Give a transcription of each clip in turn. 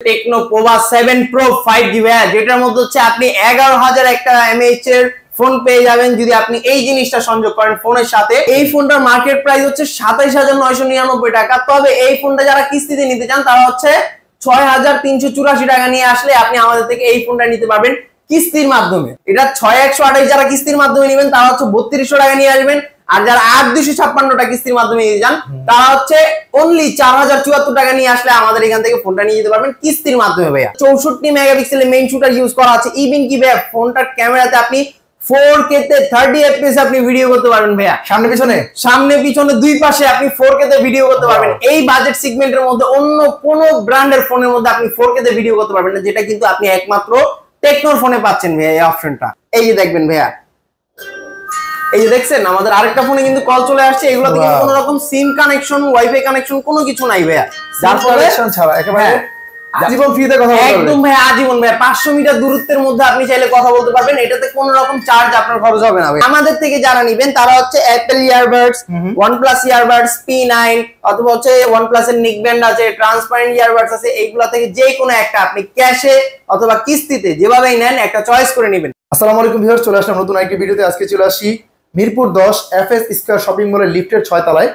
Techno Pova 7 pro 5G ভাইয়া, যেটার মধ্যে হচ্ছে আপনি 11,000 একটা এমএএইচ এর ফোন পেয়ে যাবেন যদি আপনি এই জিনিসটা সংযোগ করেন ফোনের সাথে। এই ফোনটার মার্কেট প্রাইস হচ্ছে 27,999 টাকা। তবে এই ফোনটা যারা কিস্তিতে নিতে চান তারা হচ্ছে 6,384 টাকা নিয়ে আসলে আপনি আমাদের থেকে এই ফোনটা নিতে পারবেন কিস্তির মাধ্যমে। এটা 6128 যারা কিস্তির মাধ্যমে নেবেন তারা হচ্ছে 3200 টাকা নিয়ে আসবেন, আর যারা 8256 টাকা কিস্তির মাধ্যমে নিয়ে যান তারা হচ্ছে অনলি 4074 টাকা নিয়ে আসলে আমাদের এখান থেকে ফোনটা নিয়ে যেতে পারবেন কিস্তির মাধ্যমে ভাইয়া। 64 মেগাপিক্সেলের মেইন শুটার ইউজ করা আছে। ইভেন কি ভাইয়া ফোনটার ক্যামেরাতে আপনি 4K তে 30 fps আপনি ভিডিও করতে পারবেন ভাইয়া। সামনে পিছনে দুই পাশে আপনি 4K তে ভিডিও করতে পারবেন। এই বাজেট সেগমেন্টের মধ্যে অন্য কোন ব্র্যান্ডের ফোনের মধ্যে আপনি 4K তে ভিডিও করতে পারবেন না, যেটা কিন্তু আপনি একমাত্র টেকনোর ফোনে পাচ্ছেন ভাইয়া এই অপশনটা। এই যে দেখবেন ভাইয়া, এই যে দেখছেন আমাদের আরেকটা ফোনে কিন্তু কল চলে আসছে। এগুলোতে কিন্তু কোনো রকম সিম কানেকশন, ওয়াইফাই কানেকশন কোনো কিছু নাই ভাইয়া। যার ফলে ছাড়া একেবারে আজীবন ফ্রিতে কথা বলতে পারবেন। একদম ভাই আজীবন ভাই 500 মিটার দূরত্বের মধ্যে আপনি চাইলে কথা বলতে পারবেন। এটাতে কোনো রকম চার্জ আপনার খরচ হবে না ভাই। আমাদের থেকে যারা নেবেন তারা হচ্ছে Apple earbuds, OnePlus earbuds P9 অথবা হচ্ছে OnePlus এর নিক ব্যান্ড আছে, ট্রান্সপারেন্ট ইয়ারবাডস আছে, এইগুলা থেকে যে কোনো একটা আপনি ক্যাশে অথবা কিস্তিতে যেভাবেই নেন একটা চয়েস করে নেবেন। আসসালামু আলাইকুম ভিউয়ার্স, চলে আসলাম নতুন আরেকটি ভিডিওতে। আজকে চলে আসি মিরপুর 10 FS স্কয়ার শপিং মলের লিফটের 6 তলায়।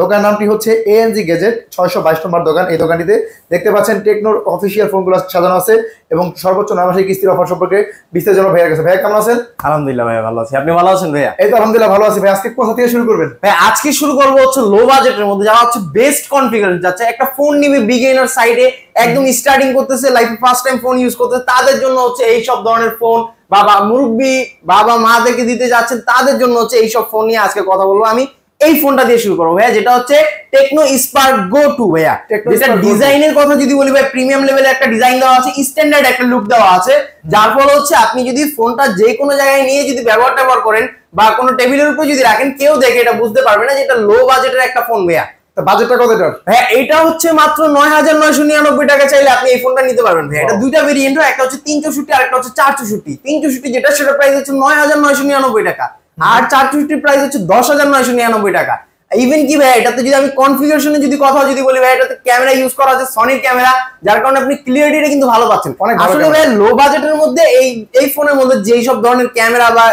দোকান নামটি হচ্ছে ANG গ্যাজেট, 622 নম্বর দোকান। এই দোকানটিতে দেখতে পাচ্ছেন টেকনোর অফিসিয়াল ফোনগুলো সাজানো আছে এবং সর্বোচ্চ 9 মাসের কিস্তির অফার সম্পর্কে বিস্তারিত জানাবো ভাইয়ের কাছে। ভাই কেমন আছেন? আলহামদুলিল্লাহ ভাই ভালো আছি, আপনি ভালো আছেন ভাইয়া? এই তো আলহামদুলিল্লাহ ভালো আছি ভাই। আজকে কোথা থেকে শুরু করবেন? ভাই আজকে শুরু করব হচ্ছে লো বাজেটের মধ্যে, যারা হচ্ছে বেস্ট কনফিগারেশন যাচ্ছে, একটা ফোন নিবে বিগিনার সাইডে, একদম স্টার্টিং করতেছে, লাইফে ফার্স্ট টাইম ফোন ইউজ করতেছে, তাদের জন্য হচ্ছে এই সব ধরনের ফোন। বাবা মুরব্বি বাবা মাদেরকে দিতে যাচ্ছেন তাদের জন্য হচ্ছে এই সব ফোন নিয়ে আজকে কথা বলবো। আমি এই ফোনটা দিয়ে শুরু করবো ভাইয়া, যেটা হচ্ছে টেকনো স্পার্ক গো 2 ভাইয়া। যেটা ডিজাইনের কথা যদি বলি ভাই, প্রিমিয়াম লেভেলের একটা ডিজাইন দেওয়া আছে, স্ট্যান্ডার্ড একটা লুক দেওয়া আছে, যার ফলে হচ্ছে আপনি যদি ফোনটা যে কোনো জায়গায় নিয়ে যদি ব্যবহার করেন বা কোনো টেবিলের উপর যদি রাখেন, কেউ দেখে এটা বুঝতে পারবে না যে এটা লো বাজেটের একটা ফোন ভাইয়া। বাজেটটা কত এটার? হ্যাঁ এটা হচ্ছে মাত্র 9,999 টাকা চাইলে আপনি এই ফোনটা নিতে পারবেন ভাই। এটা দুইটা ভেরিয়েন্ট হয়, একটা হচ্ছে 364 আর একটা হচ্ছে 464। 364 যেটা সেটা প্রাইস হচ্ছে 9,999 টাকা, আর 464 প্রাইস হচ্ছে 10,999 টাকা। ইভেন কি ভাই এটাতে যদি আমি কনফিগারেশনে যদি কথা যদি বলি ভাই, এটাতে ক্যামেরা ইউজ করা আছে সনির ক্যামেরা, যার কারণে আপনি ক্লিয়ারিটিটা কিন্তু ভালো পাচ্ছেন। আসলে ভাই লো বাজেটের মধ্যে এই ফোনের মধ্যে যেই সব ধরনের ক্যামেরা বা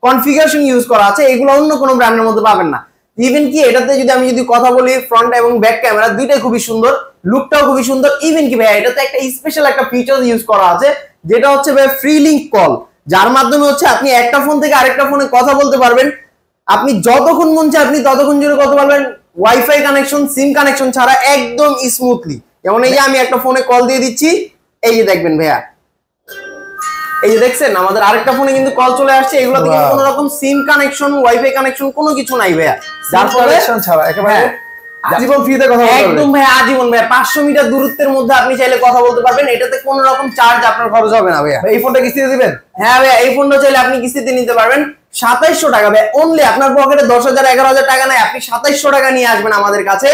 কনফিগারেশন ইউজ করা আছে এগুলো অন্য কোনো ব্র্যান্ডের মধ্যে পাবেন না। ইভেন কি এটাতে যদি আমি যদি কথা বলি, ফ্রন্ট এবং ব্যাক ক্যামেরা দুইটাই খুবই সুন্দর, লুকটাও খুবই সুন্দর। ইভেন কি ভাই এটাতে একটা স্পেশাল একটা ফিচার ইউজ করা আছে, যেটা হচ্ছে ভাই ফ্রি লিংক কল, যার মাধ্যমে হচ্ছে আপনি একটা ফোন থেকে আরেকটা ফোনে কথা বলতে পারবেন। আপনি যতক্ষণ মন চায় আপনি ততক্ষণ জুড়ে কথা বলবেন, ওয়াইফাই কানেকশন, সিম কানেকশন ছাড়া একদম স্মুথলি। যেমন এই যে আমি একটা ফোনে কল দিয়ে দিচ্ছি, এই যে দেখবেন ভাইয়া, এই যে দেখছেন আমাদের আরেকটা ফোনে কিন্তু কল চলে আসছে। এগুলোতে কিন্তু কোনো রকম সিম কানেকশন, ওয়াইফাই কানেকশন কোনো কিছু নাই ভাইয়া, যার ফলে ছাড়া একেবারে আজীবন ফ্রিতে কথা বলতে পারবেন। একদম ভাই আজীবন ভাই 500 মিটার দূরত্বের মধ্যে আপনি চাইলে কথা বলতে পারবেন। এটাতে কোনো রকম চার্জ আপনার খরচ হবে না ভাইয়া। এই ফোনটা কিস্তিতে দিবেন? হ্যাঁ ভাইয়া এই ফোনটা চাইলে আপনি কিস্তিতে নিতে পারবেন 2700 টাকা ভাই। অনলি আপনার পকেটে 10,000 11,000 টাকা নাই, আপনি 2700 টাকা নিয়ে আসবেন আমাদের কাছে।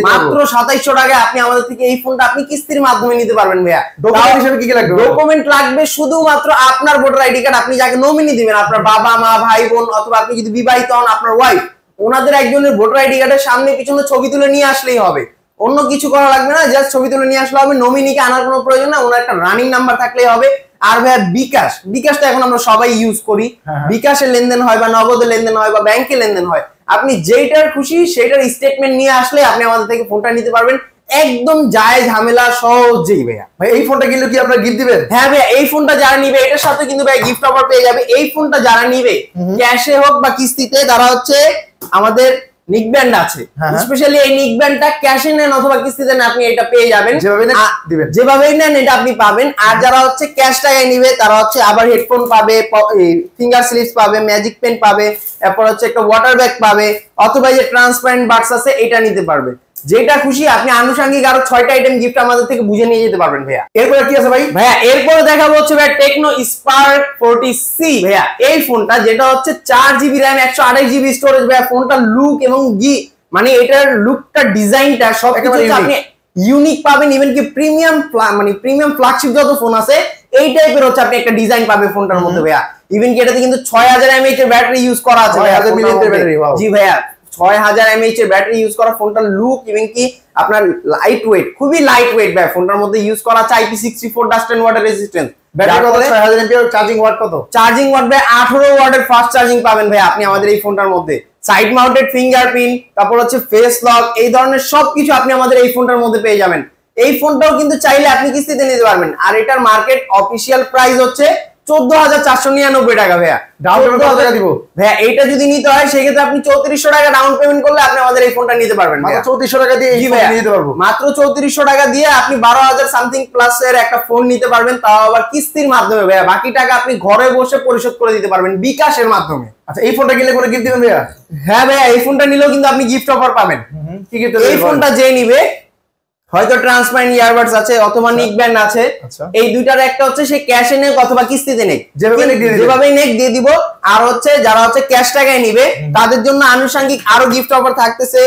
মাত্র 2700 টাকায় আপনি আমাদের থেকে এই ফোনটা আপনি কিস্তির মাধ্যমে নিতে পারবেন ভাইয়া। ডকুমেন্ট হিসেবে কি কি লাগবে? ডকুমেন্ট লাগবে শুধুমাত্র আপনার ভোটার আইডি কার্ড, আপনি যাকে নমিনি দিবেন, আপনার বাবা মা ভাই বোন অথবা আপনি যদি বিবাহিত হন আপনার ওয়াইফ, ওনাদের একজনের ভোটার আইডি কার্ডের সামনে পিছনে ছবি তুলে নিয়ে আসলেই হবে। অন্য কিছু করা লাগবে না, জাস্ট ছবি তুলে নিয়ে আসলে হবে। নমিনিকে আনার কোনো প্রয়োজন না, ওনার একটা রানিং নাম্বার থাকলেই হবে। আর ভাইয়া বিকাশটা এখন আমরা সবাই ইউজ করি, বিকাশে লেনদেন হয় বা নগদে লেনদেন হয় বা ব্যাংকে লেনদেন হয়, আপনি যেটার খুশি সেটার স্টেটমেন্ট নিয়ে আসলে আপনি আমাদের থেকে ফোনটা নিতে পারবেন একদম যায় ঝামেলা সহজেই ভাইয়া। ভাই এই ফোনটা কিনলে কি আপনারা গিফট দিবেন? হ্যাঁ ভাইয়া এই ফোনটা যারা নিবে এটার সাথে কিন্তু ভাই গিফট অফার পেয়ে যাবে। এই ফোনটা যারা নিবে ক্যাশে হোক বা কিস্তিতে, তারা হচ্ছে আমাদের নিক ব্যান্ড আছে, স্পেশালি এই নিক ব্যান্ডটা ক্যাশে নেন অথবা কিস্তিতে নেন আপনি এটা পেয়ে যাবেন, যেভাবেই নেন এটা আপনি পাবেন। আর যারা হচ্ছে ক্যাশ টাকায় নিবে তারা হচ্ছে আবার হেডফোন পাবে, ফিঙ্গার স্লিপস পাবে, ম্যাজিক পেন পাবে, এরপর হচ্ছে একটা ওয়াটার ব্যাগ পাবে, অথবা যে ট্রান্সপারেন্ট বাক্স আছে এটা নিতে পারবে। যেটা খুশি আপনি আনুষঙ্গিক আরো 6টা আইটেম গিফট আমাদের থেকে বুঝে নিয়ে যেতে পারবেন ভাইয়া। এরপর কি আছে ভাই? ভাইয়া এরপরে দেখাবো হচ্ছে ভাই টেকনো স্পার্ক 40C ভাইয়া। এই ফোনটা যেটা হচ্ছে 4GB RAM 128GB স্টোরেজ ভাইয়া। ফোনটা লুক এবং মানে এটার লুকটা, ডিজাইনটা সব কিছু আপনি ইউনিক পাবেন। ইভেন কি প্রিমিয়াম ফ্ল্যাগশিপ যত ফোন আছে এই টাইপের হচ্ছে আপনি একটা ডিজাইন পাবে ফোনটার মধ্যে ভাইয়া। ইভেন কি এটাতে কিন্তু 6000 mAh এর ব্যাটারি ইউজ করা আছে। 6000 mAh এর ব্যাটারি? জি ভাইয়া 6000 mAh এর ব্যাটারি ইউজ করা ফোনটার লুক এবং কি আপনার লাইট ওয়েট, খুবই লাইট ওয়েট ভাই। ফোনটার মধ্যে ইউজ করা আছে IP64 dust and water resistance. Battery কত? 6000 mAh। চার্জিং ওয়াট কত? চার্জিং ওয়াট ভাই 18 ওয়াটের ফাস্ট চার্জিং পাবেন ভাই আপনি আমাদের এই ফোনটার মধ্যে। সাইড মাউন্টেড ফিঙ্গারপ্রিন্ট, তারপর হচ্ছে ফেস লক, এই ধরনের সবকিছু আপনি আমাদের এই ফোনটার মধ্যে পেয়ে যাবেন। এই ফোনটাও কিন্তু চাইলে আপনি কিস্তিতে নিতে পারবেন। আর এটার মার্কেট অফিশিয়াল প্রাইস হচ্ছে 14499 টাকা ভাইয়া। ডাউন পেমেন্ট কত টাকা দিব ভাইয়া? এইটা যদি নিতে হয় সেক্ষেত্রে আপনি 3400 টাকা ডাউন পেমেন্ট করলে আপনি আমাদের এই ফোনটা নিতে পারবেন। মাত্র 3400 টাকা দিয়ে এই ফোন নিতে পারবো। মাত্র 3400 টাকা দিয়ে আপনি 12000 সামথিং প্লাস এর একটা ফোন নিতে পারবেন, তাও আবার কিস্তির মাধ্যমে ভাইয়া। বাকি টাকা আপনি ঘরে বসে পরিশোধ করে দিতে পারবেন বিকাশের মাধ্যমে। আচ্ছা, এই ফোনটা কিনলে কোনো গিফট দিবেন ভাইয়া? হ্যাঁ ভাইয়া, এই ফোনটা নিলেও কিন্তু আপনি গিফট অফার পাবেন। কি গিফট? এই ফোনটা যে নিবে হয়তো ট্রান্সপারেন্ট ইয়ারবাডস আছে অথবা নিক ব্যান্ড আছে। এই দুইটার একটা হচ্ছে সে ক্যাশে নেক অথবা কিস্তিতে নেক, যেভাবেই নেক দিয়ে দিব। আর হচ্ছে যারা হচ্ছে ক্যাশ টাকায় নিবে তাদের জন্য আনুষঙ্গিক আরো গিফট অফার থাকতেছে।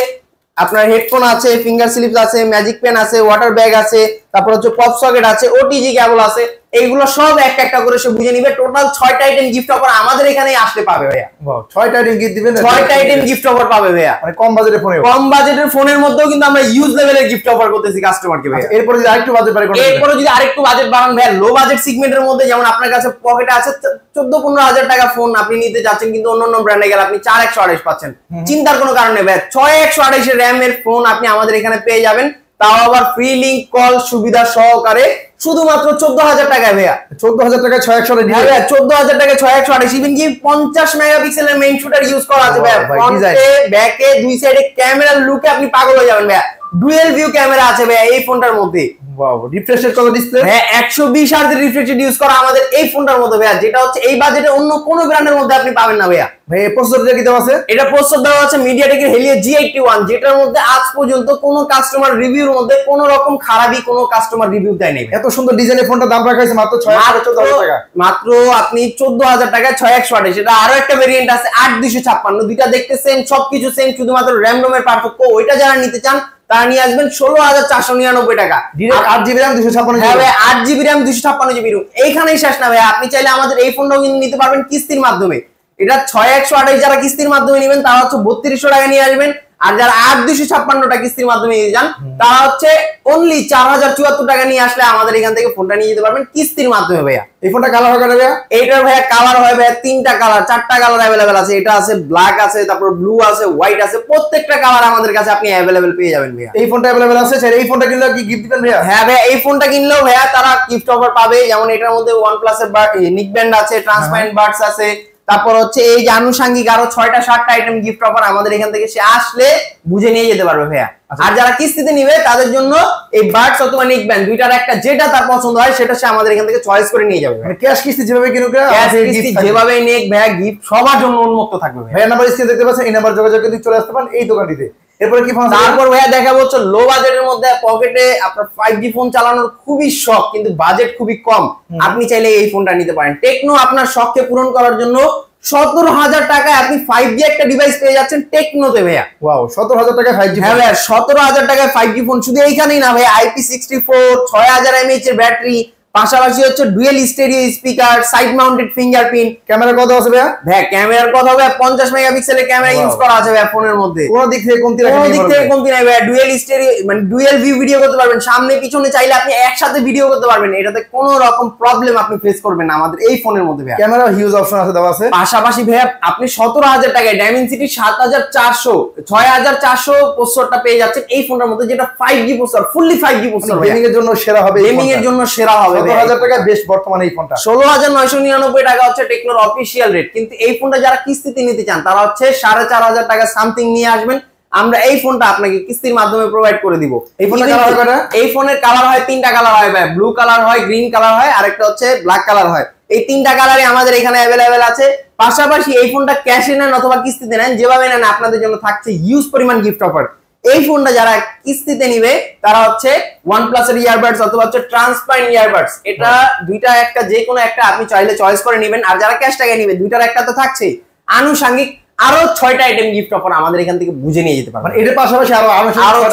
আপনার হেডফোন আছে, ফিঙ্গার স্লিপস আছে, ম্যাজিক পেন আছে, ওয়াটার ব্যাগ আছে, তারপর হচ্ছে পপ সকেট আছে, ওটিজি কেবল আছে। এইগুলো সব একটা একটা করে সে বুঝে নিবে। টোটাল 6টা আইটেম গিফট অফার আমাদের এখানেই আসতে পাবে ভাইয়া। ওয়াও, 6টা আইটেম গিফট দিবেন? 6টা আইটেম গিফট অফার পাবে ভাইয়া। মানে কম বাজেটের ফোনে? কম বাজেটের ফোনের মধ্যেও কিন্তু আমরা ইউজ লেভেলের গিফট অফার করতেছি কাস্টমারকে ভাইয়া। এরপর যদি আরেকটু বাজেট বাড়াই, এরপর যদি আরেকটু বাজেট বাড়ান ভাইয়া, লো বাজেট সেগমেন্টের মধ্যে যেমন আপনার কাছে পকেটে আছে 14-15 হাজার টাকা ফোন আপনি নিতে যাচ্ছেন, কিন্তু অন্য ব্র্যান্ডে গেলে আপনি 4128 পাচ্ছেন, চিন্তার কোনো কারণ নেই ভাইয়া। 6128 এর র‍্যাম এর ফোন আপনি আমাদের এখানে পেয়ে যাবেন, তাও আবার ফ্রি লিংক কল সুবিধা সহকারে, শুধুমাত্র 14000 টাকায় ভাইয়া। 14000 টাকায় 6128? হ্যাঁ ভাইয়া, 14000 টাকায় 6128। ইভেন কি 50 মেগাপিক্সেলের মেইন শুটার ইউজ করা আছে ভাইয়া। ফ্রন্টে ব্যাকে দুই সাইডে ক্যামেরার লুকে আপনি পাগল হয়ে যাবেন ভাইয়া। ডুয়েল ভিউ ক্যামেরা আছে ভাইয়া এই ফোনটার মধ্যে। ওয়াও, রিফ্রেশ রেট কত ডিসপ্লে? হ্যাঁ, 120 হার্জ রিফ্রেশ রেট ইউজ করা আমাদের এই ফোনটার মধ্যে ভাইয়া, যেটা হচ্ছে এই বাজেটে অন্য কোনো ব্র্যান্ডের মধ্যে আপনি পাবেন না ভাইয়া। ভাই এই প্রসেসরটা কি দেওয়া আছে? এটা প্রসেসর দেওয়া আছে মিডিয়াটেকের Helio G81, যেটার মধ্যে আজ পর্যন্ত কোনো কাস্টমার রিভিউর মধ্যে কোনো রকম খারাপই কোনো কাস্টমার রিভিউ দেয় নাই। এত সুন্দর ডিজাইনের ফোনটার দাম রাখা হয়েছে মাত্র 14,000 টাকা। মাত্র আপনি 14000 টাকায় 6128। সেটা আরো একটা ভেরিয়েন্ট আছে 8256, দুইটা দেখতে সেম, সবকিছু সেম, শুধুমাত্র র‍্যাম রোমের পার্থক্য। ওইটা যারা নিতে চান তারা নিয়ে আসবেন 16499 টাকা। Direct 8GB RAM 256GB। হ্যাঁ ভাই, 8GB RAM 256GB। এইখানেই শেষ না ভাই, আপনি চাইলে আমাদের এই ফোনটাও কিন্তু নিতে পারবেন কিস্তির মাধ্যমে। এটা 6128 যারা কিস্তির মাধ্যমে নেবেন তারা হচ্ছে 3200 টাকা নিয়ে আসবেন। আর যারা 8256টা কিস্তির মাধ্যমে নিয়ে যান তারা হচ্ছে অনলি 4074 টাকা নিয়ে আসলে আমাদের এখান থেকে ফোনটা নিয়ে যেতে পারবেন কিস্তির মাধ্যমে ভাইয়া। এই ফোনটা কালার হবে ভাইয়া? এইটার ভাইয়া কালার হয় ভাইয়া 3টা কালার, 4টা কালার अवेलेबल আছে। এটা আছে ব্ল্যাক আছে, তারপর ব্লু আছে, হোয়াইট আছে, প্রত্যেকটা কালার আমাদের কাছে আপনি अवेलेबल পেয়ে যাবেন ভাইয়া। এই ফোনটা अवेलेबल আছে, স্যার এই ফোনটা কিনলে কি গিফট দিবেন ভাইয়া? হ্যাঁ ভাইয়া, এই ফোনটা কিনলেও ভাইয়া তারা গিফট অফার পাবে। যেমন এটার মধ্যে OnePlus এর নিক ব্যান্ড আছে, ট্রান্সপারেন্ট বাডস আছে, তারপর হচ্ছে এই যে আনুষঙ্গিক আরো 6টা-7টা আইটেম গিফট অফার আমাদের এখান থেকে সে আসলে বুঝে নিয়ে যেতে পারবে ভাইয়া। আর যারা কিস্তিতে নিবে তাদের জন্য এই বাডস অথবা নিক ব্যান্ড দুইটার একটা যেটা তার পছন্দ হয় সেটা সে আমাদের এখান থেকে চয়েস করে নিয়ে যাবে। মানে ক্যাশ কিস্তি যেভাবে কিনুক, ক্যাশ কিস্তি যেভাবেই নেক ভাইয়া, গিফট সবার জন্য উন্মুক্ত থাকবে ভাইয়া। ভাইয়া নাম্বার স্ক্রিনে দেখতে পাচ্ছেন, এই নাম্বার যোগাযোগ করে চলে আসতে পারেন এই দোকানটিতে। এরপরে কি ফোন? তারপর ভাইয়া দেখাবো হচ্ছে লো বাজেটের মধ্যে পকেটে আপনার 5G ফোন চালানোর খুবই শখ, কিন্তু বাজেট খুবই কম। আপনি চাইলে এই ফোনটা নিতে পারেন। টেকনো আপনার শখকে পূরণ করার জন্য 17000 টাকায় আপনি 5G একটা ডিভাইস পেয়ে যাচ্ছেন টেকনোতে ভাইয়া। ওয়াও, 17000 টাকায় 5G? হ্যাঁ ভাইয়া, 17000 টাকায় 5G ফোন। শুধু এইখানেই না ভাইয়া, IP64, 6000 mAh এর ব্যাটারি, পাশাপাশি হচ্ছে dual stereo speaker, side mounted fingerprint. Camera কত আছে ভাইয়া? ভাইয়া ক্যামেরার কথা হবে 50 মেগাপিক্সেলের ক্যামেরা ইউজ করা আছে ভাইয়া ফোনের মধ্যে। কোন দিক থেকে কমতি রাখেনি, কোন দিক থেকে কমতি নাই ভাইয়া। ডুয়েল স্টেরিও মানে ডুয়েল ভিউ ভিডিও করতে পারবেন, সামনে পিছনে চাইলে আপনি একসাথে ভিডিও করতে পারবেন। এটাতে কোনো রকম প্রবলেম আপনি ফেস করবেন না আমাদের এই ফোনের মধ্যে ভাইয়া। ক্যামেরা হিউজ অপশন আছে দেওয়া আছে। পাশাপাশি ভাইয়া আপনি 17000 টাকায় ডায়মেনসিটি 7400 6400 প্রসেসরটা পেয়ে যাচ্ছেন এই ফোনের মধ্যে, যেটা 5G processor, fully 5G processor. Gaming এর জন্য সেরা হবে, গেমিং এর জন্য সেরা হবে। 17000 টাকা বেশ বর্তমানে এই ফোনটা। 16999 টাকা হচ্ছে টেকনোর অফিশিয়াল রেট। কিন্তু এই ফোনটা যারা কিস্তিতে নিতে চান তারা হচ্ছে 4500 টাকা সামথিং নিয়ে আসবেন, আমরা এই ফোনটা আপনাকে কিস্তির মাধ্যমে প্রোভাইড করে দিব। এই ফোনের কালার হয় কয়টা? এই ফোনের কালার হয় 3টা কালার হয় ভাই, ব্লু কালার হয়, গ্রিন কালার হয়, আর একটা হচ্ছে ব্ল্যাক কালার হয়। এই 3টা কালারই আমাদের এখানে अवेलेबल আছে। পাশাপাশি এই ফোনটা ক্যাশে নেন অথবা কিস্তিতে নেন, যেভাবে নেন আপনাদের জন্য থাকছে হিউজ পরিমাণ গিফট অফার। এই ফোনটা যারা কিস্তিতে নিবে তারা হচ্ছে OnePlus এর ইয়ারবাডস অথবা হচ্ছে ট্রান্সপারেন্ট ইয়ারবাডস, এটা দুইটা একটা যে কোনো একটা আপনি চাইলে চয়েস করে নেবেন। আর যারা ক্যাশ টাকায় নিবে দুইটার একটা তো থাকছেই, আনুষঙ্গিক আরো 6টা আইটেম গিফট অফার আমাদের এখান থেকে বুঝে নিয়ে যেতে পারবেন। এর পাশাপাশি আরো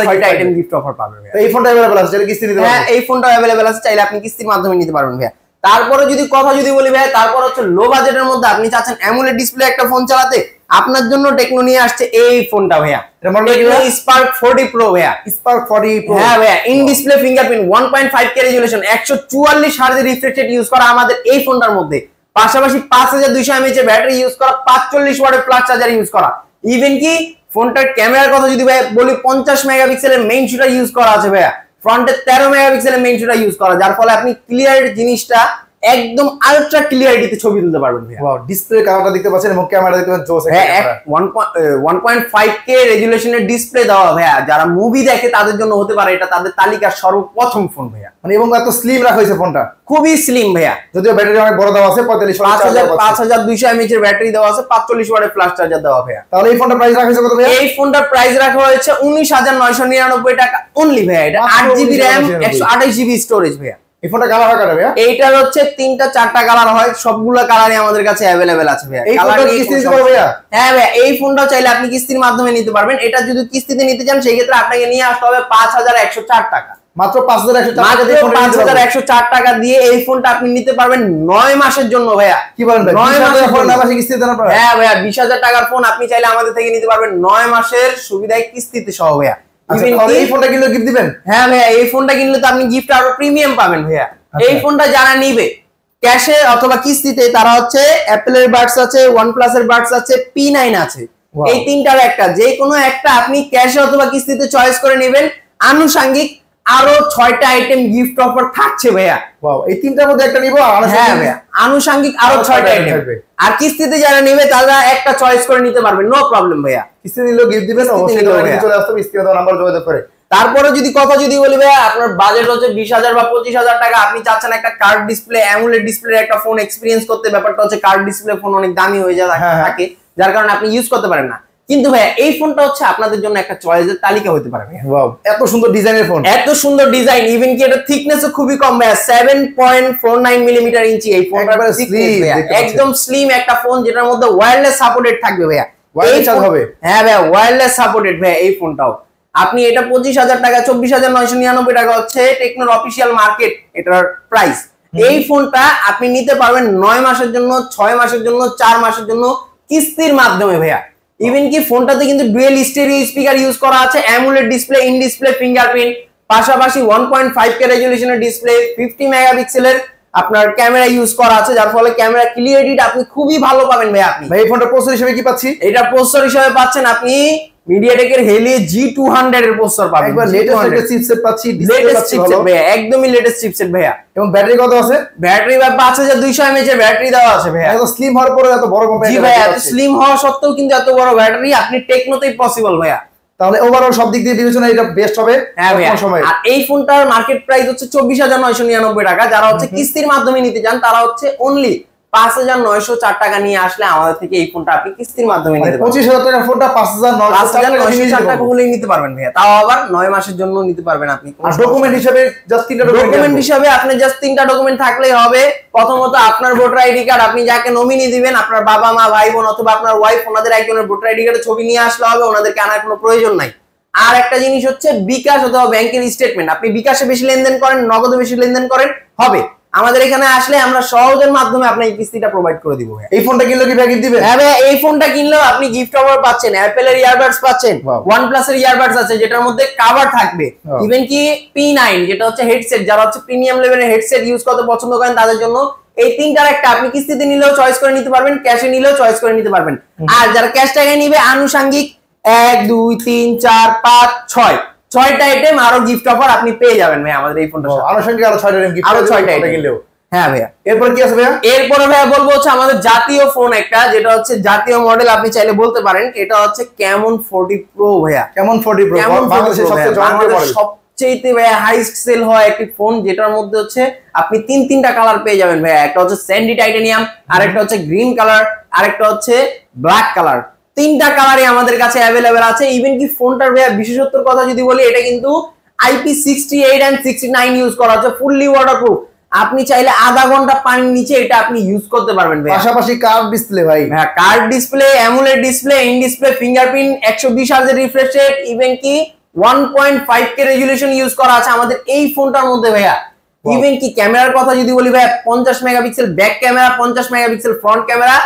6টা আইটেম গিফট অফার পাবেন। এই ফোনটা अवेलेबल আছে, চাইলে কিস্তি নিতে পারবেন। হ্যাঁ, এই ফোনটা अवेलेबल আছে, চাইলে আপনি কিস্তির মাধ্যমে নিতে পারবেন ভাইয়া। তারপরে যদি কথা যদি বলি ভাইয়া, তারপর হচ্ছে লো বাজেটের মধ্যে আপনি চাচ্ছেন অ্যামোলেড ডিসপ্লে একটা ফোন চালাতে, আপনার জন্য টেকনো নিয়ে আসছে এই ফোনটা ভাইয়া, স্পার্ক 40 প্রো ভাইয়া। স্পার্ক 40 প্রো, হ্যাঁ ভাইয়া, in display fingerprint, 1.5K resolution, 144 hertz refresh rate use করা আমাদের এই ফোনটার মধ্যে, পাশাপাশি 5200 mAh এর ব্যাটারি ইউজ করা, 45 ওয়াটের প্লাস চার্জার ইউজ করা। ইভেন কি ফোনটার ক্যামেরার কথা যদি ভাই বলি, 50 মেগাপিক্সেলের মেইন শুটার ইউজ করা আছে ভাইয়া, ফ্রন্টে 13 মেগাপিক্সেলের মেইন শুটার ইউজ করা, যার ফলে আপনি ক্লিয়ার জিনিসটা একদম আলট্রা ক্লিয়ারিটিতে ছবি তুলতে পারবেন ভাইয়া। ওয়াও, ডিসপ্লে কালারটা দেখতে পাচ্ছেন এবং ক্যামেরা দেখতে পাচ্ছেন জোস। হ্যাঁ, 1.5K রেজুলেশনের ডিসপ্লে দেওয়া ভাইয়া, যারা মুভি দেখে তাদের জন্য হতে পারে এটা তাদের তালিকার সর্বপ্রথম ফোন ভাইয়া। মানে এবং এত স্লিম রাখা হয়েছে ফোনটা, খুবই স্লিম ভাইয়া, যদিও ব্যাটারি অনেক বড় দেওয়া আছে, 5200 mAh এর ব্যাটারি দেওয়া আছে, 45 ওয়াটের প্লাস চার্জার দেওয়া ভাইয়া। তাহলে এই ফোনটার প্রাইস রাখা হয়েছে কত ভাইয়া? এই ফোনটার প্রাইস রাখা হয়েছে 19,999 টাকা অনলি ভাইয়া। এটা 8GB RAM, 128GB স্টোরেজ ভাইয়া। এই ফোনটা কালার হয় কাটা ভাইয়া? এইটার হচ্ছে 3টা 4টা কালার হয়, সবগুলো কালারই আমাদের কাছে अवेलेबल আছে ভাইয়া। এই ফোনটা কিস্তি দিতে পারবে ভাইয়া? হ্যাঁ ভাইয়া, এই ফোনটাও চাইলে আপনি কিস্তির মাধ্যমে নিতে পারবেন। এটা যদি কিস্তিতে নিতে চান সেই ক্ষেত্রে আপনাকে নিয়ে আসতে হবে 5104 টাকা, মাত্র 5104 টাকা দিয়ে এই ফোনটা আপনি নিতে পারবেন 9 মাসের জন্য ভাইয়া। কি বলেন ভাই, 9 মাসের ফোন 9 মাসে কিস্তি দেন আপনারা? হ্যাঁ ভাইয়া, 20,000 টাকার ফোন আপনি চাইলে আমাদের থেকে নিতে পারবেন 9 মাসের সুবিধায় কিস্তিতে সহ ভাইয়া। এই ফোনটা কিনলে গিফট দিবেন? হ্যাঁ ভাইয়া, এই ফোনটা কিনলে তো আপনি গিফট আরো প্রিমিয়াম পাবেন ভাইয়া। এই ফোনটা যারা নিবে ক্যাশে অথবা কিস্তিতে, তারা হচ্ছে অ্যাপেলের বাডস আছে, OnePlus এর বাডস আছে, P9 আছে, এই তিনটার একটা যে কোনো একটা আপনি ক্যাশে অথবা কিস্তিতে চয়েস করে নেবেন। আনুষঙ্গিক আরো 6টা আইটেম গিফট অফার থাকছে ভাইয়া। ওয়াও, এই তিনটার মধ্যে একটা নিব। হ্যাঁ ভাইয়া, আনুষঙ্গিক আরো 6টা আইটেম থাকবে। আর কিস্তিতে যারা নেবে তারা একটা চয়েস করে নিতে পারবে, নো প্রবলেম ভাইয়া। কিস্তি নিলেও গিফট দিবেন, অবশ্যই চলে আসতে হবে, স্ক্রিনে দেওয়া নাম্বার যোগাযোগ করে। তারপরে যদি কথা যদি বলি ভাইয়া, আপনার বাজেট হচ্ছে 20,000 বা 25,000 টাকা, আপনি চাচ্ছেন একটা কার্ভ ডিসপ্লে অ্যামোলেড ডিসপ্লে একটা ফোন এক্সপেরিয়েন্স করতে, ব্যাপারটা হচ্ছে কার্ভ ডিসপ্লে ফোন অনেক দামি হয়ে যায় থাকে, যার কারণে আপনি ইউজ করতে পারেন না। কিন্তু ভাইয়া এই ফোনটা হচ্ছে আপনাদের জন্য একটা চয়েসের তালিকা হতে পারে ভাইয়া। ওয়াও, এত সুন্দর ডিজাইনের ফোন, এত সুন্দর ডিজাইন, ইভেন কি এটা থিকনেসও খুবই কম ভাইয়া, 7.49 মিলিমিটার ইঞ্চি এই ফোনটা, একদম স্লিম একটা ফোন যেটার মধ্যে ওয়্যারলেস সাপোর্টেড থাকবে ভাইয়া। হ্যাঁ ভাইয়া, ওয়্যারলেস সাপোর্টেড ভাইয়া এই ফোনটাও। আপনি এটা 25,000 টাকা, 24,999 টাকা হচ্ছে টেকনোর অফিসিয়াল মার্কেট এটার প্রাইস। এই ফোনটা আপনি নিতে পারবেন 9 মাসের জন্য, 6 মাসের জন্য, 4 মাসের জন্য কিস্তির মাধ্যমে ভাইয়া। ইভেন কি ফোনটাতে কিন্তু ডুয়েল স্টেরিও স্পিকার ইউজ করা আছে, AMOLED display, in display fingerprint, পাশাপাশি 1.5K রেজোলিউশনের ডিসপ্লে, 50 মেগাপিক্সেলের আপনার ক্যামেরা ইউজ করা আছে, যার ফলে ক্যামেরা ক্লিয়ারিটি আপনি খুবই ভালো পাবেন ভাই। আপনি ভাই এই ফোনটা প্রসেসর হিসেবে কি পাচ্ছি? এটা প্রসেসর হিসেবে পাচ্ছেন আপনি মিডিয়াটেকের Helio G200 এর প্রসেসর পাবেন, একবার লেটেস্ট একটা চিপসেট পাচ্ছি, ডিসপ্লে পাচ্ছি ভালো ভাইয়া, একদমই লেটেস্ট চিপসেট ভাইয়া। এবং ব্যাটারি কত আছে? ব্যাটারি ভাই 5200 mAh এর ব্যাটারি দেওয়া আছে ভাইয়া। এত স্লিম হওয়ার পরে এত বড় কোম্পানি, জি ভাইয়া, এত স্লিম হওয়া সত্ত্বেও কিন্তু এত বড় ব্যাটারি আপনি টেকনোতেই পসিবল ভাইয়া। তাহলে ওভারঅল সব দিক দিয়ে বিবেচনায় এটা বেস্ট হবে। হ্যাঁ ভাইয়া, আর এই ফোনটার মার্কেট প্রাইস হচ্ছে 24,999 টাকা। যারা হচ্ছে কিস্তির মাধ্যমে নিতে চান তারা হচ্ছে অনলি 5,904 টাকা নিয়ে আসলে আমাদের থেকে এই ফোনটা আপনি কিস্তির মাধ্যমে নিতে পারবেন। 25,000 টাকার ফোনটা 5,904 টাকা হলেই নিতে পারবেন ভাইয়া, তাও আবার 9 মাসের জন্য নিতে পারবেন আপনি। আর ডকুমেন্ট হিসেবে জাস্ট 3টা ডকুমেন্ট হিসেবে আপনি জাস্ট 3টা ডকুমেন্ট থাকলেই হবে। প্রথমত আপনার ভোটার আইডি কার্ড, আপনি যাকে নমিনি দিবেন, আপনার বাবা মা ভাই বোন অথবা আপনার ওয়াইফ, ওনাদের একজনের ভোটার আইডি কার্ডের ছবি নিয়ে আসলে হবে, ওনাদেরকে আনার কোনো প্রয়োজন নাই। আর একটা জিনিস হচ্ছে বিকাশ অথবা ব্যাংকের স্টেটমেন্ট, আপনি বিকাশে বেশি লেনদেন করেন, নগদে বেশি লেনদেন করেন, হবে। আমাদের এখানে আসলে আমরা সহজের মাধ্যমে আপনাকে কিস্তিটা প্রোভাইড করে দিব। এই ফোনটা কিনলে কি প্যাকেজ দিবেন? হ্যাঁ ভাই, এই ফোনটা কিনলেও আপনি গিফট অফার পাচ্ছেন, অ্যাপেলের ইয়ারবাডস পাচ্ছেন, OnePlus এর ইয়ারবাডস আছে যেটার মধ্যে কভার থাকবে, ইভেন কি P9 যেটা হচ্ছে হেডসেট, যারা হচ্ছে প্রিমিয়াম লেভেলের হেডসেট ইউজ করতে পছন্দ করেন তাদের জন্য এই তিনটার একটা আপনি কিস্তিতে নিলেও চয়েস করে নিতে পারবেন, ক্যাশে নিলেও চয়েস করে নিতে পারবেন। আর যারা ক্যাশ টাকায় নিবে আনুষঙ্গিক 1 2 3 4 5 6টা আইটেম আরো গিফট অফার আপনি পেয়ে যাবেন ভাই আমাদের এই ফোনটা। আনুষঙ্গিক আরো 6টা আইটেম গিফট, আরো 6টা আইটেম কিনলেও। হ্যাঁ ভাইয়া, এরপর কি আছে ভাইয়া? এরপরে ভাইয়া বলবো হচ্ছে আমাদের জাতীয় ফোন একটা, যেটা হচ্ছে জাতীয় মডেল, আপনি চাইলে বলতে পারেন এটা হচ্ছে Camon 40 Pro ভাইয়া। Camon 40 Pro বাংলাদেশের সবচেয়ে জনপ্রিয় মডেল, সবচেয়ে ভাইয়া হাইস্ট সেল হয় একটি ফোন, যেটার মধ্যে হচ্ছে আপনি তিনটা কালার পেয়ে যাবেন ভাইয়া। একটা হচ্ছে স্যান্ডি টাইটানিয়াম, আরেকটা হচ্ছে গ্রিন কালার, আরেকটা হচ্ছে ব্ল্যাক কালার। 3টা কালারই আমাদের কাছে অ্যাভেলেবেল আছে। ইভেন কি ফোনটার ভাইয়া বিশেষত্বর কথা যদি বলি, এটা কিন্তু IP68 and 69 ইউজ করা হচ্ছে, ফুললি ওয়াটারপ্রুফ। আপনি চাইলে আধা ঘন্টা পানির নিচে এটা আপনি ইউজ করতে পারবেন ভাই। পাশাপাশি কার্ভ ডিসপ্লে ভাই, হ্যাঁ curve display, AMOLED display, in display fingerprint, 120 হার্জের রিফ্রেশ রেট, ইভেন কি 1.5K রেজোলিউশন ইউজ করা আছে আমাদের এই ফোনটার মধ্যে ভাইয়া। ইভেন কি ক্যামেরার কথা যদি বলি ভাই 50 megapixel back camera, 50 megapixel front camera,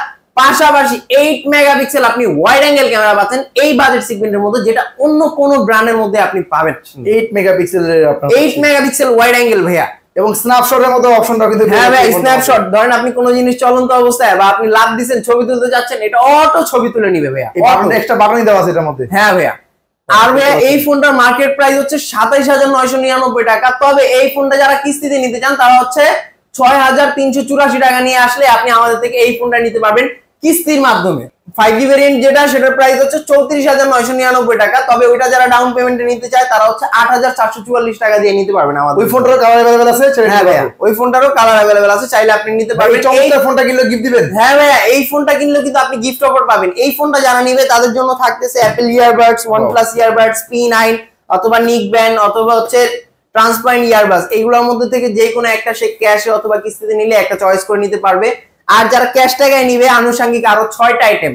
পাশাপাশি 8 মেগাপিক্সেল আপনি ওয়াইড অ্যাঙ্গেল ক্যামেরা পাচ্ছেন এই বাজেট সেগমেন্টের মধ্যে, যেটা অন্য কোন ব্র্যান্ডের মধ্যে আপনি পাবেন। 8 মেগাপিক্সেলের আপনার 8 মেগাপিক্সেল ওয়াইড অ্যাঙ্গেল ভাইয়া, এবং স্ন্যাপশটের মতো অপশনটা কিন্তু হ্যাঁ ভাই স্ন্যাপশট, ধরেন আপনি কোন জিনিস চলন্ত অবস্থায় বা আপনি লাভ দিবেন ছবি তুলতে যাচ্ছেন, এটা অটো ছবি তুলে নিবে ভাইয়া, এক্সট্রা বাটনই দেওয়া আছে এটার মধ্যে। হ্যাঁ ভাইয়া। আর ভাইয়া এই ফোনটার মার্কেট প্রাইস হচ্ছে 27999 টাকা। তবে এই ফোনটা যারা কিস্তিতে নিতে চান তারা হচ্ছে 6384 টাকা নিয়ে আসলে আপনি আমাদের থেকে এই ফোনটা নিতে পারবেন কিস্তির মাধ্যমে। 5G ভেরিয়েন্ট যেটা সেটার প্রাইস হচ্ছে 34999 টাকা। তবে ওইটা যারা ডাউন পেমেন্টে নিতে চায় তারা হচ্ছে 8444 টাকা দিয়ে নিতে পারবেন আমাদের। ওই ফোনটারও কালার अवेलेबल আছে? হ্যাঁ ভাইয়া, ওই ফোনটারও কালার अवेलेबल আছে, চাইলে আপনি নিতে পারবেন। এই ফোনটা কিনলে গিফট দিবেন? হ্যাঁ ভাইয়া, এই ফোনটা কিনলে কিন্তু আপনি গিফট অফার পাবেন। এই ফোনটা যারা নিবে তাদের জন্য থাকতেছে Apple earbuds, OnePlus earbuds P9 অথবা নিক ব্যান্ড অথবা হচ্ছে ট্রান্সপারেন্ট ইয়ারবাডস, এইগুলোর মধ্যে থেকে যে কোনো একটা সে ক্যাশে অথবা কিস্তিতে নিলে একটা চয়েস করে নিতে পারবে। আর যারা ক্যাশ টাকায় নিবে আনুষঙ্গিক আরো 6টা আইটেম,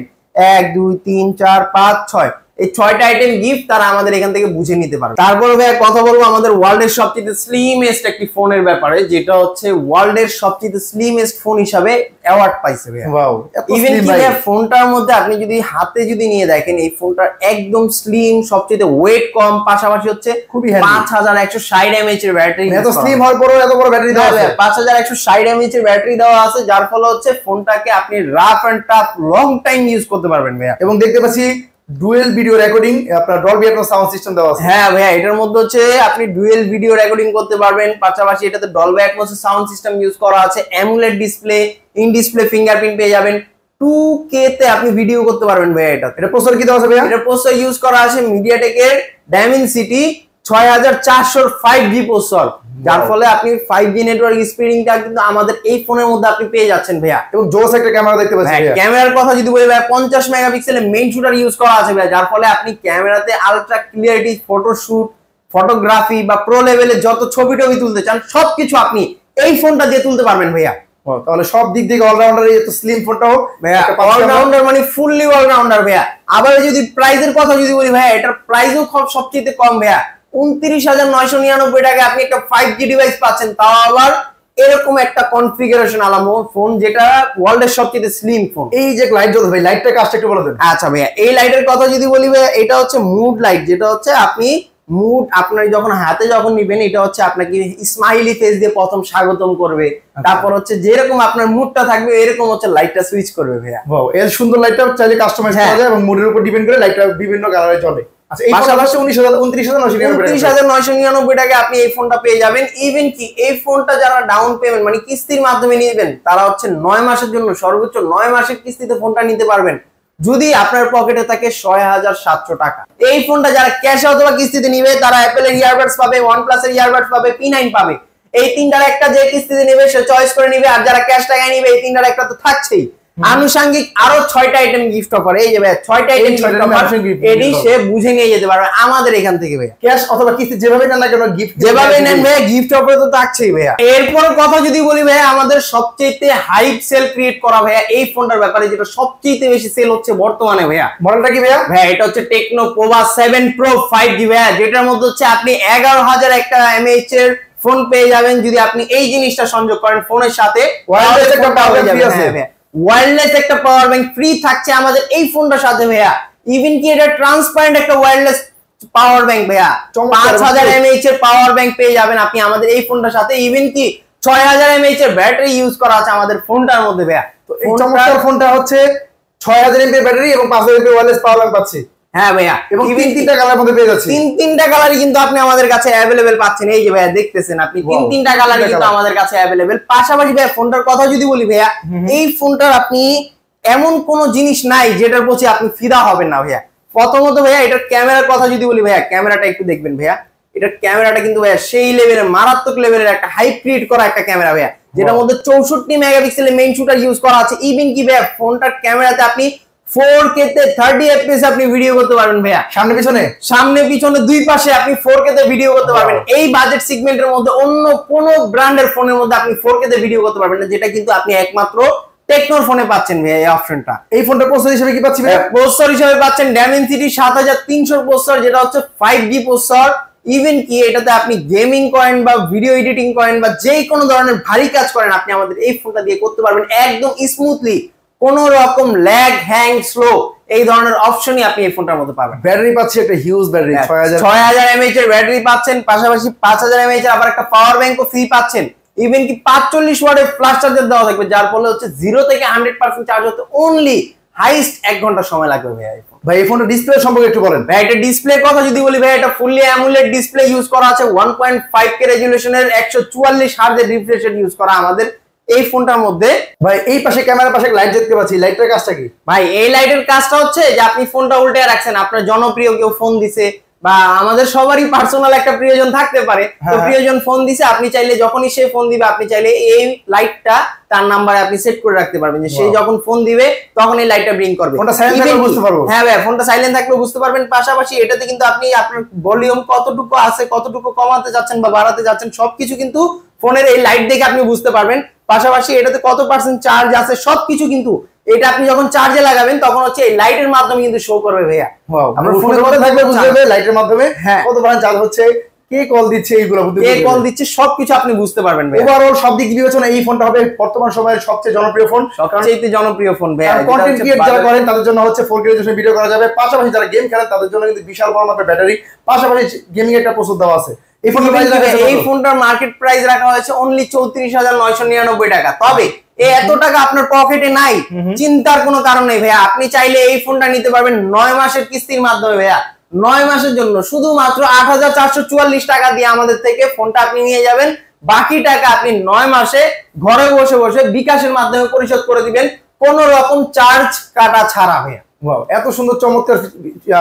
1 2 3 4 5 6, এই 6টা আইটেম গিফট তারা আমাদের এখান থেকে বুঝে নিতে পারবে। তারপরে ভাই কথা বলবো আমাদের ওয়ার্ল্ডের সবচেয়ে স্লিমেস্ট একটি ফোনের ব্যাপারে, যেটা হচ্ছে ওয়ার্ল্ডের সবচেয়ে স্লিমেস্ট ফোন হিসাবে অ্যাওয়ার্ড পাইছে ভাই। ওয়াও, ইভেন কি ভাই ফোনটার মধ্যে আপনি যদি হাতে যদি নিয়ে দেখেন, এই ফোনটা একদম স্লিম, সবচেয়ে ওয়েট কম, পাশাপাশি হচ্ছে খুবই 5160 mAh এর ব্যাটারি। এত স্লিম হওয়ার পরেও এত বড় ব্যাটারি দেওয়া আছে, 5160 mAh এর ব্যাটারি দেওয়া আছে, যার ফলে হচ্ছে ফোনটাকে আপনি rough and tough long time use করতে পারবেন ভাইয়া। এবং দেখতে পাচ্ছি ডুয়েল ভিডিও রেকর্ডিং, আপনার ডলবি অ্যাটমস সাউন্ড সিস্টেম দেওয়া আছে। হ্যাঁ ভাইয়া, এটার মধ্যে হচ্ছে আপনি ডুয়েল ভিডিও রেকর্ডিং করতে পারবেন, পাশাপাশি এটাতে Dolby Atmos sound system use করা আছে, amulet display, in display fingerprint পেয়ে যাবেন, 2K তে আপনি ভিডিও করতে পারবেন ভাইয়া। এটা প্রসেসর কি দেওয়া আছে ভাইয়া? এটা প্রসেসর ইউজ করা আছে মিডিয়াটেকের ডাইমেনসিটি 6400 5G প্রসেসর, যার ফলে আপনি 5G নেটওয়ার্ক স্পিডিংটা কিন্তু আমাদের এই ফোনের মধ্যে আপনি পেয়ে যাচ্ছেন ভাইয়া। এবং জোস একটা ক্যামেরা দেখতে পাচ্ছি ভাইয়া। ক্যামেরার কথা যদি বলি ভাই 50 মেগাপিক্সেলের মেইন শুটার ইউজ করা আছে ভাইয়া, যার ফলে আপনি ক্যামেরাতে আলট্রা ক্লিয়ারিটি ফটোশুট, ফটোগ্রাফি বা প্রো লেভেলে যত ছবি টবি তুলতে চান সবকিছু আপনি এই ফোনটা দিয়ে তুলতে পারবেন ভাইয়া। তাহলে সব দিক থেকে অলরাউন্ডার, এই তো স্লিম ফোনটাও ভাইয়া অলরাউন্ডার, মানে ফুললি অলরাউন্ডার ভাইয়া। আবার যদি প্রাইসের কথা যদি বলি ভাইয়া, এটার প্রাইসও সবচেয়ে কম ভাইয়া, 29999 টাকা আপনি একটা 5G ডিভাইস পাচ্ছেন, তাও আবার এরকম একটা কনফিগারেশন আলা ফোন, যেটা ওয়ার্ল্ডের সবচেয়ে স্লিম ফোন। এই যে লাইট জ্বলছে ভাই, লাইটটা কাজটা একটু বলে দেন। আচ্ছা ভাইয়া, এই লাইটের কথা যদি বলি ভাইয়া, এটা হচ্ছে মুড লাইট, যেটা হচ্ছে আপনি মুড আপনার যখন হাতে যখন নিবেন, এটা হচ্ছে আপনাকে স্মাইলি ফেস দিয়ে প্রথম স্বাগতম করবে, তারপর হচ্ছে যেরকম আপনার মুডটা থাকবে এরকম হচ্ছে লাইটটা সুইচ করবে ভাইয়া। ওয়াও, এর সুন্দর লাইটটা চাইলে কাস্টমাইজ করা যায় এবং মুডের উপর ডিপেন্ড করে লাইটটা বিভিন্ন কালারে চলে। আচ্ছা, এই পাশাপাশি 29999 টাকা আপনি এই ফোনটা পেয়ে যাবেন। ইভেন কি এই ফোনটা যারা ডাউন পেমেন্ট মানে কিস্তির মাধ্যমে নেবেন, তারা হচ্ছে 9 মাসের জন্য সর্বোচ্চ 9 মাসের কিস্তিতে ফোনটা নিতে পারবেন, যদি আপনার পকেটে থাকে 6700 টাকা। এই ফোনটা যারা ক্যাশে অথবা কিস্তিতে নিবে তারা অ্যাপলের ইয়ারবাডস পাবে, OnePlus এর ইয়ারবাডস পাবে, P9 পাবে। এই তিনটার একটা যে কিস্তিতে নেবে সে চয়েস করে নিবে, আর যারা ক্যাশ টাকায় নিবে এই তিনটার একটা তো থাকছেই। আনুষঙ্গিক আরো 6টা আইটেম গিফট অফার, এই যে ভাই 6টা আইটেম গিফট অফার, এডি সে বুঝে নিয়ে যেতে পারবে আমাদের এখান থেকে ভাই। ক্যাশ অথবা কিস্তি যেভাবে নেন না কেন, গিফট যেভাবে নেন ভাই গিফট অফার তো থাকছেই ভাইয়া। এরপর কথা যদি বলি ভাই, আমাদের সবচেয়ে হাইপ সেল ক্রিয়েট করা ভাইয়া এই ফোনটার ব্যাপারে, যেটা সবচেয়ে বেশি সেল হচ্ছে বর্তমানে ভাইয়া। মডেলটা কি ভাইয়া? ভাই এটা হচ্ছে টেকনো পোভা 7 Pro 5G ভাইয়া, যেটার মধ্যে হচ্ছে আপনি 11000 একটা mAh এর ফোন পেয়ে যাবেন যদি আপনি এই জিনিসটা সংযোগ করেন ফোনের সাথে। ওয়্যারলেস একটা পাওয়ার ব্যাংক আছে, ওয়্যারলেস একটা পাওয়ার ব্যাংক ফ্রি থাকছে আমাদের এই ফোনটার সাথে ভাইয়া। ইভেন কি এটা ট্রান্সপারেন্ট একটা ওয়্যারলেস পাওয়ার ব্যাংক ভাইয়া, 5000 mAh এর পাওয়ার ব্যাংক পেয়ে যাবেন আপনি আমাদের এই ফোনটার সাথে। ইভেন কি 6000 mAh এর ব্যাটারি ইউজ করা আছে আমাদের ফোনটার মধ্যে ভাইয়া। তো এই চমৎকার ফোনটা হচ্ছে 6000 mAh ব্যাটারি এবং 5000 mAh ওয়্যারলেস পাওয়ার ব্যাংক পাচ্ছি। হ্যাঁ ভাইয়া, এবং তিনটা কালার মধ্যে পেয়ে যাচ্ছে, তিনটা কালারই কিন্তু আপনি আমাদের কাছে अवेलेबल পাচ্ছেন। এই যে ভাইয়া দেখতেছেন আপনি তিনটা কালারই কিন্তু আমাদের কাছে अवेलेबल। পাশাপাশি ভাইয়া ফোনটার কথা যদি বলি ভাইয়া, এই ফোনটার আপনি এমন কোন জিনিস নাই যেটার প্রতি আপনি ফিদা হবেন না ভাইয়া। প্রথমত ভাইয়া এটার ক্যামেরার কথা যদি বলি ভাইয়া, ক্যামেরাটা একটু দেখবেন ভাইয়া, এটার ক্যামেরাটা কিন্তু ভাইয়া সেই লেভেলের মারাত্মক লেভেলের একটা হাই ক্রিয়েট করা একটা ক্যামেরা ভাইয়া, যেটার মধ্যে 64 মেগাপিক্সেলের মেইন শুটার ইউজ করা আছে। ইভেন কি ভাইয়া ফোনটার ক্যামেরাতে আপনি 4K তে 30 fps আপনি ভিডিও করতে পারবেন ভাইয়া, সামনে পিছনে দুই পাশে আপনি 4K তে ভিডিও করতে পারবেন। এই বাজেট সেগমেন্টের মধ্যে অন্য কোন ব্র্যান্ডের ফোনের মধ্যে আপনি 4K তে ভিডিও করতে পারবেন না, যেটা কিন্তু আপনি একমাত্র টেকনোর ফোনে পাচ্ছেন ভাইয়া এই অপশনটা। এই ফোনটা প্রসেসর হিসেবে কি পাচ্ছি ভাইয়া? প্রসেসর হিসেবে পাচ্ছেন Dimensity 7300 প্রসেসর, যেটা হচ্ছে 5G প্রসেসর। ইভেন কি এটাতে আপনি গেমিং করেন বা ভিডিও এডিটিং করেন বা যে কোনো ধরনের ভারী কাজ করেন আপনি আমাদের এই ফোনটা দিয়ে করতে পারবেন একদম স্মুথলি, কোন রকম ল্যাগ হ্যাং স্লো এই ধরনের অপশনই আপনি এই ফোনটার মধ্যে পাবেন। ব্যাটারি পাচ্ছি একটা হিউজ ব্যাটারি, 6000 mAh এর ব্যাটারি পাচ্ছেন, পাশাপাশি 5000 mAh এর আবার একটা পাওয়ার ব্যাংকও ফ্রি পাচ্ছেন। ইভেন কি 45 ওয়াটের ফ্ল্যাশ চার্জার দেওয়া থাকবে, যার ফলে হচ্ছে 0 থেকে 100% চার্জ হতে অনলি হাইস্ট 1 ঘন্টা সময় লাগবে ভাই। ভাই এই ফোনটা ডিসপ্লে সম্পর্কে একটু বলেন। ভাই এটা ডিসপ্লে কথা যদি বলি ভাই, এটা ফুললি অ্যামোলেড ডিসপ্লে ইউজ করা আছে, 1.5K রেজোলিউশনের 144 হার্টজের রিফ্রেশ রেট ইউজ করা আমাদের এই ফোনটার মধ্যে। ভাই এই পাশে ক্যামেরার পাশে লাইট দেখতে পাচ্ছি, লাইটের কাজটা কি? ভাই এই লাইটের কাজটা হচ্ছে যে আপনি ফোনটা উল্টে রাখছেন, আপনার জনপ্রিয় কেউ ফোন দিছে বা আমাদের সবারই পার্সোনাল একটা প্রিয়জন থাকতে পারে, তো প্রিয়জন ফোন দিছে, আপনি চাইলে যখনই সে ফোন দিবে আপনি চাইলে এই লাইটটা তার নাম্বারে আপনি সেট করে রাখতে পারবেন যে সেই যখন ফোন দিবে তখন এই লাইটটা ব্লিঙ্ক করবে। ফোনটা সাইলেন্ট থাকলে বুঝতে পারবো। হ্যাঁ ভাই ফোনটা সাইলেন্ট থাকলেও বুঝতে পারবেন। পাশাপাশি এটাতে কিন্তু আপনি আপনার ভলিউম কতটুকু আছে, কতটুকু কমাতে যাচ্ছেন বা বাড়াতে যাচ্ছেন সবকিছু কিন্তু ফোনের এই লাইট দেখে আপনি বুঝতে পারবেন। পাশাপাশি এটাতে কত পার্সেন্ট চার্জ আছে সবকিছু কিন্তু এটা আপনি যখন চার্জে লাগাবেন তখন হচ্ছে এই লাইটের মাধ্যমে কিন্তু শো করবে ভাইয়া। আপনার ফোনে কত থাকবে বুঝতে পারবে লাইটের মাধ্যমে কত পার্সেন্ট চার্জ হচ্ছে, কে কল দিচ্ছে, এইগুলো কে কল দিচ্ছে সবকিছু আপনি বুঝতে পারবেন ভাই। ওভারঅল সব দিক বিবেচনা এই ফোনটা হবে বর্তমান সময়ের সবচেয়ে জনপ্রিয় ফোন, সবচেয়ে জনপ্রিয় ফোন ভাই। কন্টেন্ট ক্রিয়েট যারা করেন তাদের জন্য হচ্ছে 4K রেজোলিউশন ভিডিও করা যাবে, পাশাপাশি যারা গেম খেলেন তাদের জন্য কিন্তু বিশাল বড় মাপের ব্যাটারি, পাশাপাশি গেমিং একটা প্রসেস দেওয়া আছে। এই ফোনটার মার্কেট প্রাইস রাখা হয়েছে অনলি 34,999 টাকা। তবে এই এত টাকা আপনার পকেটে নাই, চিন্তার কোনো কারণ নেই ভাইয়া। আপনি চাইলে এই ফোনটা নিতে পারবেন 9 মাসের কিস্তির মাধ্যমে ভাইয়া। 9 মাসের জন্য শুধুমাত্র 8,444 টাকা দিয়ে আমাদের থেকে ফোনটা আপনি নিয়ে যাবেন, বাকি টাকা আপনি 9 মাসে ঘরে বসে বসে বিকাশের মাধ্যমে পরিশোধ করে দিবেন, কোনো রকম চার্জ কাটা ছাড়া ভাইয়া। এত সুন্দর চমৎকার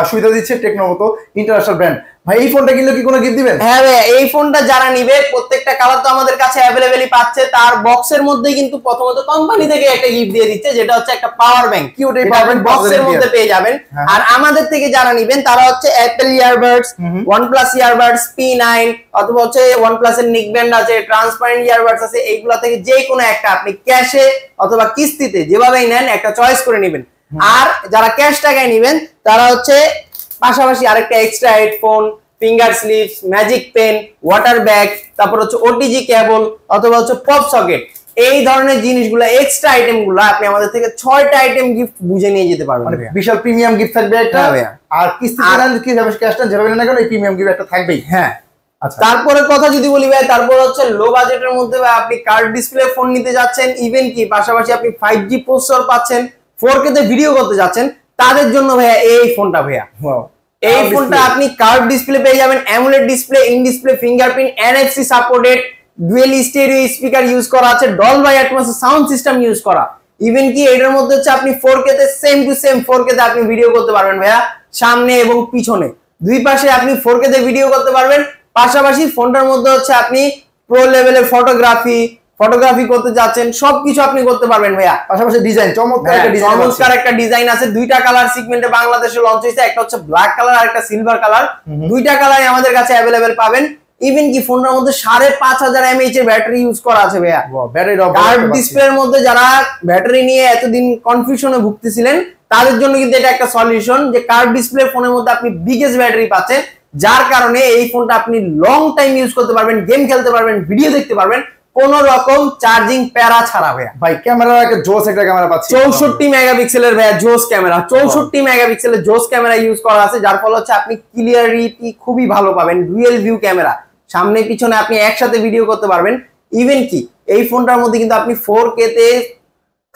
সুবিধা দিচ্ছে টেকনো মতো ইন্টারন্যাশনাল ব্র্যান্ড। ভাই এই ফোনটা কিনলে কি কোনো গিফট দিবেন? হ্যাঁ ভাই এই ফোনটা যারা নিবে প্রত্যেকটা কালার তো আমাদের কাছে অ্যাভেলেবেলই পাচ্ছে, তার বক্সের মধ্যে কিন্তু প্রথমত কোম্পানি থেকে একটা গিফট দিয়ে দিচ্ছে যেটা হচ্ছে একটা পাওয়ার ব্যাংক, কি ওটাই পাবেন বক্সের মধ্যে পেয়ে যাবেন। আর আমাদের থেকে যারা নিবেন তারা হচ্ছে Apple earbuds, OnePlus earbuds P9 অথবা হচ্ছে OnePlus এর নিক ব্যান্ড আছে, ট্রান্সপারেন্ট ইয়ারবাডস আছে, এইগুলা থেকে যে কোনো একটা আপনি ক্যাশে অথবা কিস্তিতে যেভাবেই নেন একটা চয়েস করে নেবেন। আর যারা ক্যাশ টাকায় নেবেন তারা হচ্ছে পাশাপাশি আরেকটা extra headphone, finger slips, magic pen, water bag, তারপর হচ্ছে ওটিজি কেবল অথবা হচ্ছে পপ সকেট, এই ধরনের জিনিসগুলো এক্সট্রা আইটেমগুলো আপনি আমাদের থেকে 6টা আইটেম গিফট বুঝে নিয়ে যেতে পারবেন। মানে বিশাল প্রিমিয়াম গিফট থাকবে একটা, আর কিস্তিতে নেন কি ক্যাশটা যেভাবে নেন না কেন এই প্রিমিয়াম গিফট একটা থাকবেই। হ্যাঁ আচ্ছা, তারপরে কথা যদি বলি ভাই, তারপর হচ্ছে লো বাজেটের মধ্যে আপনি কার্ড ডিসপ্লে ফোন নিতে যাচ্ছেন, ইভেন কি পাশাপাশি আপনি 5G প্রসেসর পাচ্ছেন, 4K তে ভিডিও করতে যাচ্ছেন, তাদের জন্য ভাইয়া এই ফোনটা ভাইয়া। এই ফোনটা আপনি কার্ভ ডিসপ্লে পেয়ে যাবেন, AMOLED display, in display fingerprint, NFC supported, dual stereo speaker use করা আছে, Dolby Atmos sound system use করা। ইভেন কি এটার মধ্যে হচ্ছে আপনি 4K তে সেম টু সেম 4K তে আপনি ভিডিও করতে পারবেন ভাইয়া, সামনে এবং পিছনে দুই পাশে আপনি 4K তে ভিডিও করতে পারবেন। পাশাপাশি ফোনটার মধ্যে হচ্ছে আপনি প্রো লেভেলের ফটোগ্রাফি করতে যাচ্ছেন সবকিছু আপনি করতে পারবেন ভাইয়া। পাশাপাশি ডিজাইন চমৎকার একটা ডিজাইন আছে, দুইটা কালার সেগমেন্টে বাংলাদেশে লঞ্চ হয়েছে, একটা হচ্ছে ব্ল্যাক কালার আর একটা সিলভার কালার, দুইটা কালারই আমাদের কাছে অ্যাভেলেবেল পাবেন। ইভেন কি ফোনটার মধ্যে 5500 mAh এর ব্যাটারি ইউজ করা আছে ভাইয়া। ব্যাটারি কার্ভ ডিসপ্লের মধ্যে যারা ব্যাটারি নিয়ে এতদিন কনফিউশনে ভুগতেছিলেন তাদের জন্য কিন্তু এটা একটা সলিউশন, যে কার্ভ ডিসপ্লে ফোনের মধ্যে আপনি বিগেস্ট ব্যাটারি পাচ্ছেন, যার কারণে এই ফোনটা আপনি লং টাইম ইউজ করতে পারবেন, গেম খেলতে পারবেন, ভিডিও দেখতে পারবেন, কোন রকম চার্জিং প্যারা ছাড়া ভাইয়া। ভাই ক্যামেরা একটা জোস একটা ক্যামেরা পাচ্ছি, 64 মেগাপিক্সেলের ভাইয়া জোস ক্যামেরা, 64 মেগাপিক্সেলের জোস ক্যামেরা ইউজ করা আছে, যার ফলে হচ্ছে আপনি ক্লিয়ারিটি খুবই ভালো পাবেন, ডুয়েল ভিউ ক্যামেরা, সামনে পিছনে আপনি একসাথে ভিডিও করতে পারবেন। ইভেন কি এই ফোনটার মধ্যে কিন্তু আপনি 4K তে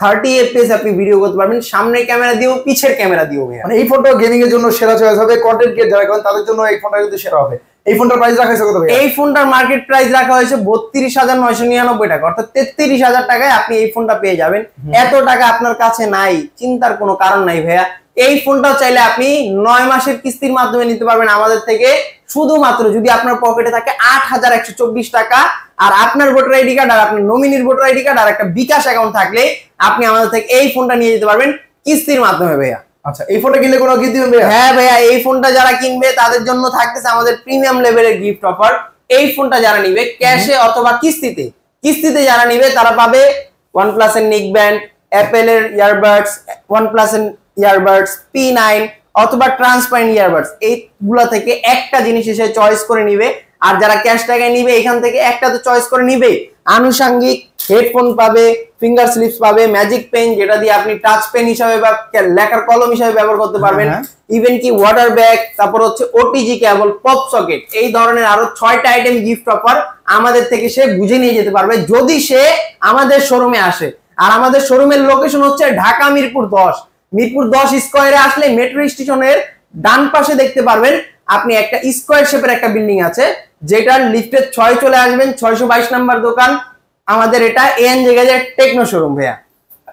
30 FPS আপনি ভিডিও করতে পারবেন, সামনের ক্যামেরা দিয়েও পিছের ক্যামেরা দিয়েও ভাইয়া। মানে এই ফোনটা গেমিং এর জন্য সেরা চয়েস হবে, কন্টেন্ট ক্রিয়েট যারা করেন তাদের জন্য এই ফোনটা কিন্তু সেরা হবে। এই ফোনটার প্রাইস রাখা হয়েছে কত ভাই? এই ফোনটার মার্কেট প্রাইস রাখা হয়েছে 32,999 টাকা, অর্থাৎ 33,000 টাকায় আপনি এই ফোনটা পেয়ে যাবেন। এত টাকা আপনার কাছে নাই, চিন্তার কোনো কারণ নাই ভাইয়া। এই ফোনটাও চাইলে আপনি 9 মাসের কিস্তির মাধ্যমে নিতে পারবেন আমাদের থেকে, শুধুমাত্র যদি আপনার পকেটে থাকে 8,124 টাকা, আর আপনার ভোটার আইডি কার্ড আর আপনার নমিনির ভোটার আইডি কার্ড আর একটা বিকাশ অ্যাকাউন্ট থাকলে আপনি আমাদের থেকে এই ফোনটা নিয়ে যেতে পারবেন কিস্তির মাধ্যমে ভাইয়া। আচ্ছা, এই ফোনটা কিনলে কোনো গিফট দিবেন ভাইয়া? হ্যাঁ ভাইয়া, এই ফোনটা যারা কিনবে তাদের জন্য থাকতেছে আমাদের প্রিমিয়াম লেভেলের গিফট অফার। এই ফোনটা যারা নিবে ক্যাশে অথবা কিস্তিতে যারা নিবে তারা পাবে OnePlus এর নিক ব্যান্ড, অ্যাপল এর ইয়ারবাডস, OnePlus এর ইয়ারবাডস P9 অথবা ট্রান্সপারেন্ট ইয়ারবাডস, এইগুলা থেকে একটা জিনিস এসে চয়েস করে নিবে। আর যারা ক্যাশ টাকায় নিবে এখান থেকে একটা তো চয়েস করে নিবে। আনুষঙ্গিক হেডফোন পাবে, ফিঙ্গার স্লিপস পাবে, ম্যাজিক পেন যেটা দিয়ে আপনি টাচ পেন হিসাবে বা লেখার কলম হিসাবে ব্যবহার করতে পারবেন, ইভেন কি ওয়াটার ব্যাগ, তারপর হচ্ছে ওটিজি কেবল, পপ সকেট, এই ধরনের আরো 6টা আইটেম গিফট অফার আমাদের থেকে সে বুঝে নিয়ে যেতে পারবে যদি সে আমাদের শোরুমে আসে। আর আমাদের শোরুমের লোকেশন হচ্ছে ঢাকা মিরপুর 10। মিরপুর 10 স্কয়ারে আসলে মেট্রো স্টেশনের ডান পাশে দেখতে পারবেন আপনি একটা স্কয়ার শেপের একটা বিল্ডিং আছে, যেটার লিফটের 6 চলে আসবেন, 622 নাম্বার দোকান আমাদের। এটা এএনজি গ্যাজেট টেকনো শোরুম ভাইয়া।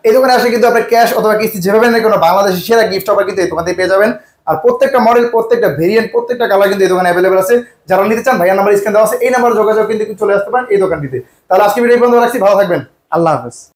এই দোকানে আসলে কিন্তু আপনার ক্যাশ অথবা কিস্তি যেভাবে নেই কোনো বাংলাদেশের সেরা গিফট অফার কিন্তু এই দোকান থেকে পেয়ে যাবেন। আর প্রত্যেকটা মডেল, প্রত্যেকটা ভেরিয়েন্ট, প্রত্যেকটা কালার কিন্তু এই দোকানে অ্যাভেলেবল আছে। যারা নিতে চান ভাইয়ার নাম্বার স্ক্রিনে দেওয়া আছে, এই নাম্বারে যোগাযোগ কিন্তু চলে আসতে পারেন এই দোকানটিতে। তাহলে আজকে ভিডিও এই পর্যন্ত রাখছি, ভালো থাকবেন, আল্লাহ হাফেজ।